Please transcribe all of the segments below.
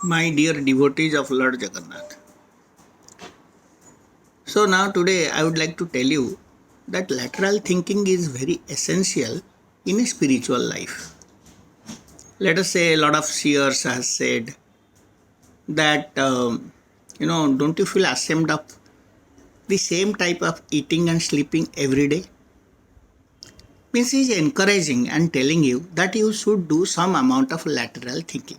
My dear devotees of Lord Jagannath. So now today I would like to tell you that lateral thinking is very essential in a spiritual life. Let us say a lot of seers has said that don't you feel ashamed of the same type of eating and sleeping every day? Means he is encouraging and telling you that you should do some amount of lateral thinking.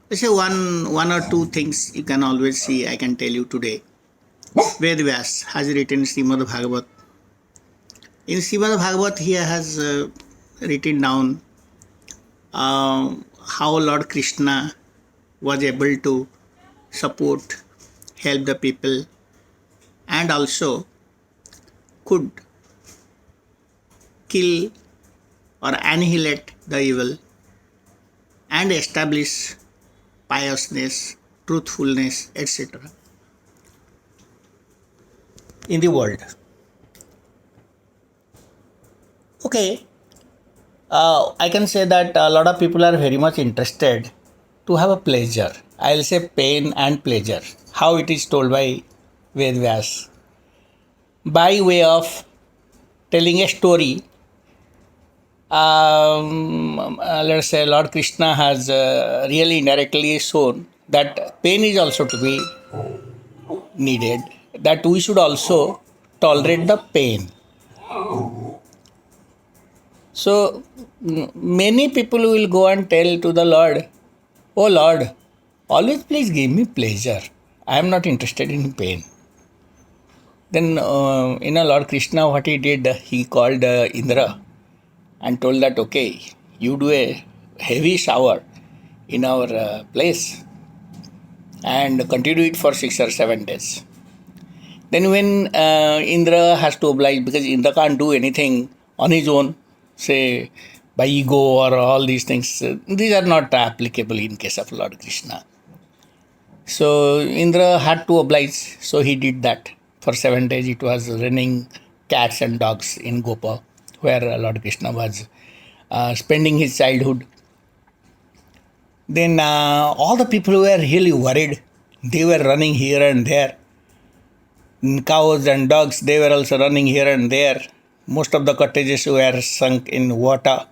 Let's say one or two things you can always see. I can tell you today. Ved Vyas has written Srimad Bhagavat. In Srimad Bhagavat, he has written down how Lord Krishna was able to support, help the people, and also could kill or annihilate the evil and establish piousness, truthfulness, etc. in the world. Okay, I can say that a lot of people are very much interested to have a pleasure. I'll say pain and pleasure. How it is told by Ved Vyas. By way of telling a story, let's say Lord Krishna has really indirectly shown that pain is also to be needed, that we should also tolerate the pain. So many people will go and tell to the Lord, "Oh Lord, always please give me pleasure. I am not interested in pain." Then, Lord Krishna, what he did, he called Indra and told that, okay, you do a heavy shower in our place and continue it for 6 or 7 days. Then when Indra has to oblige, because Indra can't do anything on his own, say by ego or all these things, these are not applicable in case of Lord Krishna. So Indra had to oblige, so he did that. For 7 days it was raining cats and dogs in Gopa, where Lord Krishna was spending his childhood. Then all the people were really worried. They were running here and there. Cows and dogs, they were also running here and there. Most of the cottages were sunk in water.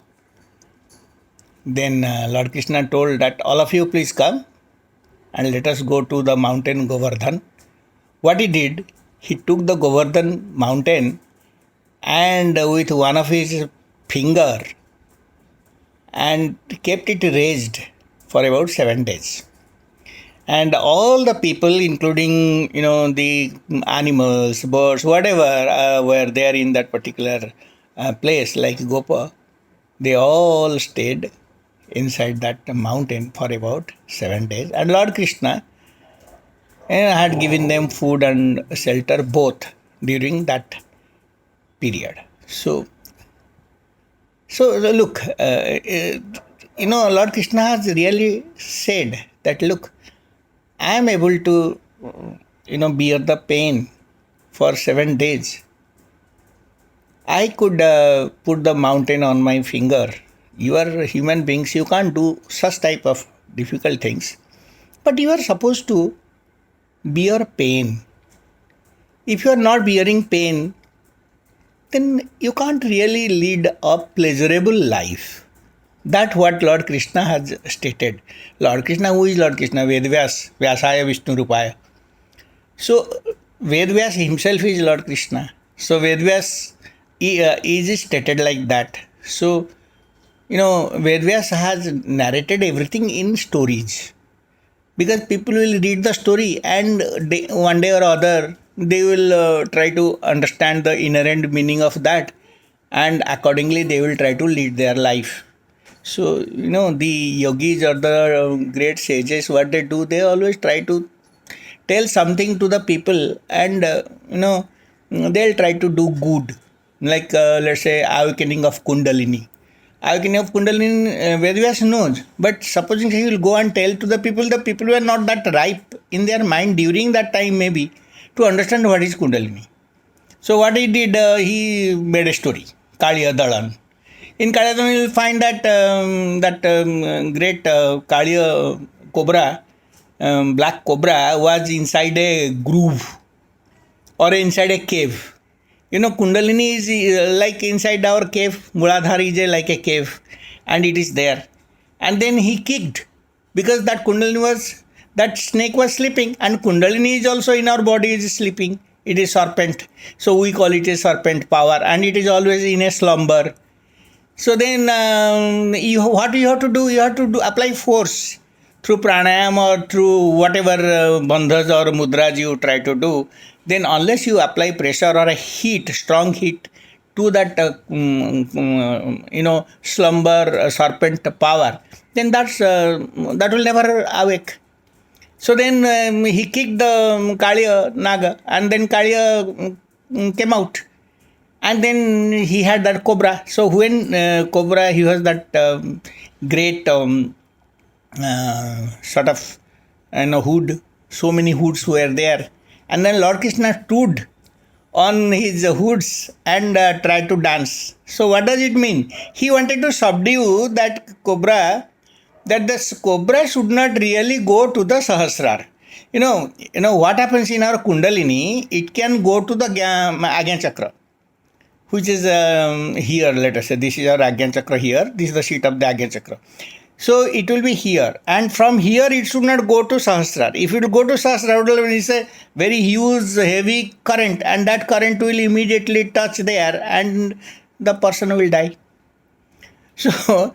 Then Lord Krishna told that all of you please come and let us go to the mountain Govardhan. What he did, he took the Govardhan mountain and with one of his finger and kept it raised for about 7 days. And all the people, including the animals, birds, whatever were there in that particular place, like Gopa, they all stayed inside that mountain for about 7 days. And Lord Krishna had given them food and shelter both during that period. So look, Lord Krishna has really said that, look, I am able to, bear the pain for 7 days. I could put the mountain on my finger. You are human beings, you can't do such type of difficult things. But you are supposed to bear pain. If you are not bearing pain, then you can't really lead a pleasurable life. That's what Lord Krishna has stated. Lord Krishna, who is Lord Krishna? Ved Vyas, Vyasaya Vishnu Rupaya. So, Ved Vyas himself is Lord Krishna. So, Ved Vyas is stated like that. So, Ved Vyas has narrated everything in stories. Because people will read the story and one day or other they will try to understand the inherent meaning of that, and accordingly they will try to lead their life. So, the yogis or the great sages, what they do, they always try to tell something to the people, and, they'll try to do good. Like, let's say, awakening of Kundalini. Awakening of Kundalini, Ved Vyas knows. But supposing he will go and tell to the people were not that ripe in their mind during that time, maybe, to understand what is Kundalini. So, what he did, he made a story, Kaliya Dalan. In Kaliya Dalan, you will find that great Kaliya cobra, black cobra was inside a groove or inside a cave. Kundalini is like inside our cave. Muladhara is like a cave, and it is there. And then he kicked because that snake was sleeping, and Kundalini is also in our body is sleeping. It is serpent, so we call it a serpent power, and it is always in a slumber. So then, what you have to do? You have to apply force through pranayam or through whatever bandhas or mudras you try to do. Then, unless you apply pressure or a heat, strong heat to that, slumber serpent power, then that will never awake. So then he kicked the Kaliya Naga, and then Kaliya came out. And then he had that cobra. So when cobra, he was that great sort of hood. So many hoods were there. And then Lord Krishna stood on his hoods and tried to dance. So what does it mean? He wanted to subdue that cobra, that the cobra should not really go to the Sahasrar. You know what happens in our Kundalini, it can go to the Agnya Chakra, which is here, let us say. This is our Agnya Chakra here. This is the seat of the Agnya Chakra. So it will be here. And from here, it should not go to Sahasrar. If it will go to Sahasrar, it is a very huge, heavy current. And that current will immediately touch there and the person will die. So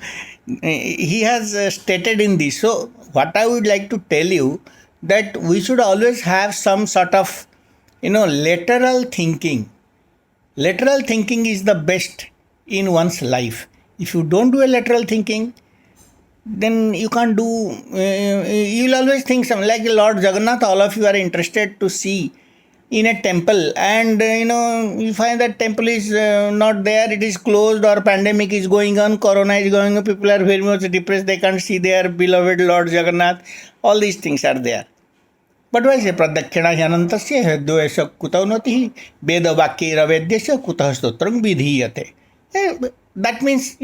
he has stated in this. So what I would like to tell you, that we should always have some sort of, lateral thinking. Lateral thinking is the best in one's life. If you don't do a lateral thinking, then you can't do, you'll always think something like Lord Jagannath. All of you are interested to see in a temple, and you find that temple is not there, it is closed, or pandemic is going on, corona is going on, people are very much depressed, they can't see their beloved Lord Jagannath. All these things are there. But why say pradakshina hyanantasya hedvesha kutaunati vedavakiravadyasya kutah stotrang vidhiyate. That means,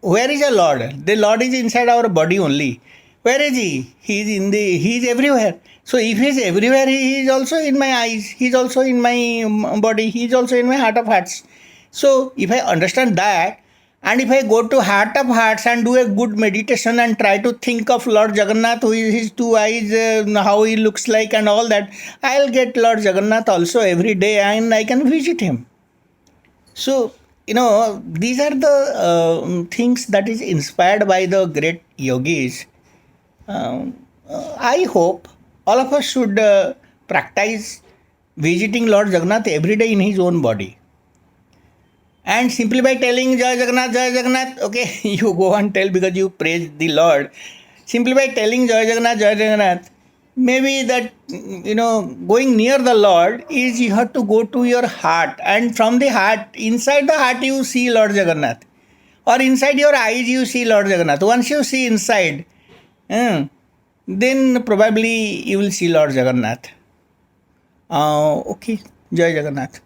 where is the Lord? The Lord is inside our body only. Where is He? He is everywhere. So if He is everywhere, He is also in my eyes. He is also in my body. He is also in my heart of hearts. So if I understand that, and if I go to heart of hearts and do a good meditation and try to think of Lord Jagannath, who is his two eyes, how he looks like and all that, I'll get Lord Jagannath also every day and I can visit him. So, these are the things that is inspired by the great yogis. I hope all of us should practice visiting Lord Jagannath every day in his own body. And simply by telling Jai Jagannath, okay, you go and tell because you praise the Lord. Simply by telling Jai Jagannath, maybe that, going near the Lord is you have to go to your heart. And from the heart, inside the heart you see Lord Jagannath. Or inside your eyes you see Lord Jagannath. Once you see inside, then probably you will see Lord Jagannath. Okay, Jai Jagannath.